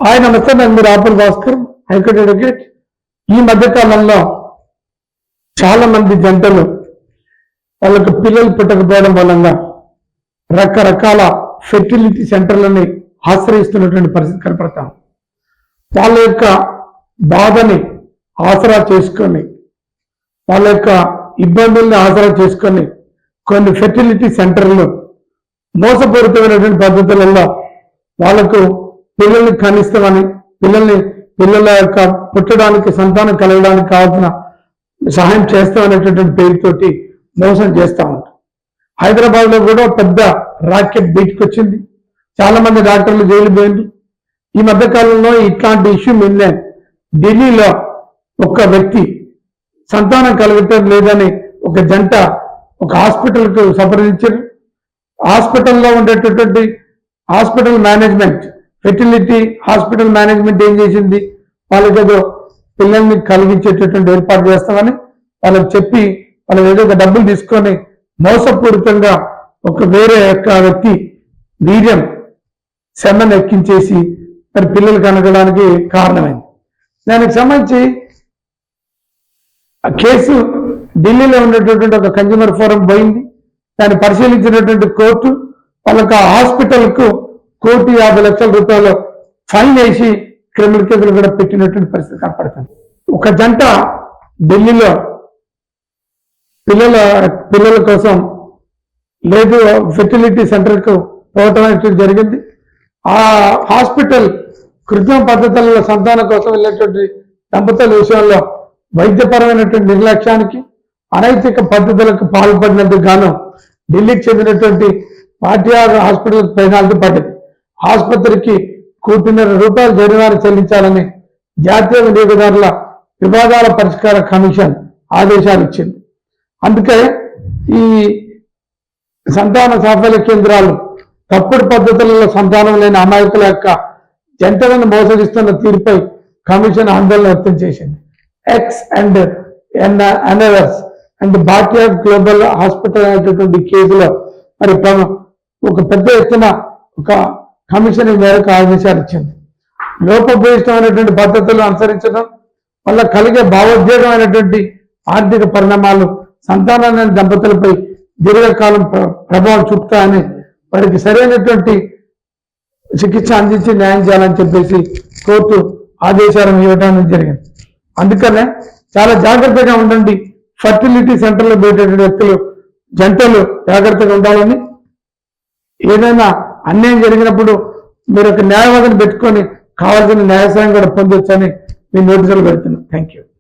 Hi నమస్తే, నేను మీరు ఆపల్ భాస్కర్, హైకోర్టు అడ్వకేట్. ఈ మధ్యకాలంలో చాలా మంది జంటలు వాళ్ళకు పిల్లలు పుట్టకపోవడం వలన రకరకాల ఫెర్టిలిటీ సెంటర్లని ఆశ్రయిస్తున్నటువంటి పరిస్థితి కనపడతాం. వాళ్ళ యొక్క బాధని ఆసరా చేసుకొని, వాళ్ళ యొక్క ఇబ్బందుల్ని ఆసరా చేసుకొని కొన్ని ఫెర్టిలిటీ సెంటర్లు మోసపూరితమైనటువంటి పద్ధతులలో వాళ్ళకు పిల్లల్ని కనిస్తామని, పిల్లల యొక్క పుట్టడానికి, సంతానం కలగడానికి కావాల్సిన సహాయం చేస్తామనేటటువంటి పేరుతోటి మోసం చేస్తా ఉంటారు. హైదరాబాద్ లో కూడా పెద్ద రాకెట్ బయటకు వచ్చింది. చాలా మంది డాక్టర్లు జైలు పోయింది. ఈ మధ్య కాలంలో ఇట్లాంటి ఇష్యూ మీద ఢిల్లీలో ఒక వ్యక్తి సంతానం కలగటం లేదని ఒక జంట ఒక హాస్పిటల్కు సంప్రదించారు. హాస్పిటల్లో ఉండేటటువంటి hospital management, fertility hospital management ఏం చేసింది, వాళ్ళకి ఏదో పిల్లల్ని కలిగించేటటువంటి ఏర్పాటు చేస్తామని వాళ్ళకి చెప్పి వాళ్ళకి ఏదో డబ్బులు తీసుకొని మోసపూరితంగా ఒక వేరే యొక్క వ్యక్తి వీర్యం సెమన్ ఎక్కించేసి మరి పిల్లలు కనగడానికి కారణమైంది. దానికి సంబంధించి ఆ కేసు ఢిల్లీలో ఉన్నటువంటి ఒక కన్జ్యూమర్ ఫోరం పోయింది. దాన్ని పరిశీలించినటువంటి కోర్టు వాళ్ళకి ఆ హాస్పిటల్కు ₹1,50,00,000 ఫైన్ వేసి క్రిమినల్ కేసులు కూడా పెట్టినటువంటి పరిస్థితి కనపడుతుంది. ఒక జంట ఢిల్లీలో పిల్లల కోసం లేదు ఫెర్టిలిటీ సెంటర్కు పోవటం అనేది జరిగింది. ఆ హాస్పిటల్ కృత్రిమ పద్ధతులలో సంతానం కోసం వెళ్ళేటువంటి దంపతుల విషయంలో వైద్యపరమైనటువంటి నిర్లక్ష్యానికి, అనైతిక పద్ధతులకు పాల్పడినందుకు గాను ఢిల్లీకి చెందినటువంటి పాటియార్ హాస్పిటల్ పెనాల్టీ పడ్డది. ఆసుపత్రికి ₹1,50,00,000 జరిమానా చెల్లించాలని జాతీయ వినియోగదారుల వివాదాల పరిష్కార కమిషన్ ఆదేశాలు ఇచ్చింది. అందుకే ఈ సంతాన సాఫల్య కేంద్రాలు తప్పుడు పద్ధతులలో సంతానం లేని అమాయకుల యొక్క జంటలను మోసగిస్తున్న తీరుపై కమిషన్ ఆందోళన వ్యక్తం చేసింది. ఎక్స్ అండ్ ఎన్ఎవర్స్ అండ్ బాటియార్ గ్లోబల్ హాస్పిటల్ అనేటటువంటి కేసులో మరి ఒక పెద్ద ఎత్తున ఒక కమిషన్ మేరకు ఆదేశాలు ఇచ్చింది. లోపభూయిష్టమైనటువంటి పద్ధతులను అనుసరించడం వల్ల కలిగే భావోద్వేగమైనటువంటి ఆర్థిక పరిణామాలు సంతానాన్ని దంపతులపై దీర్ఘకాలం ప్రభావం చూపుతాయని వారికి సరైనటువంటి చికిత్స అందించి న్యాయం చేయాలని చెప్పేసి కోర్టు ఆదేశాలను ఇవ్వడం జరిగింది. అందుకనే చాలా జాగ్రత్తగా ఉండండి. ఫర్టిలిటీ సెంటర్లో పెట్టేటువంటి వ్యక్తులు, జంటలు జాగ్రత్తగా ఉండాలని, ఏదైనా అన్యాయం జరిగినప్పుడు మీరు ఒక న్యాయవాదిని పెట్టుకొని కావాల్సిన న్యాయ సాయం కూడా పొందొచ్చని మీ నోటీసులు పెడుతున్నాను. Thank you.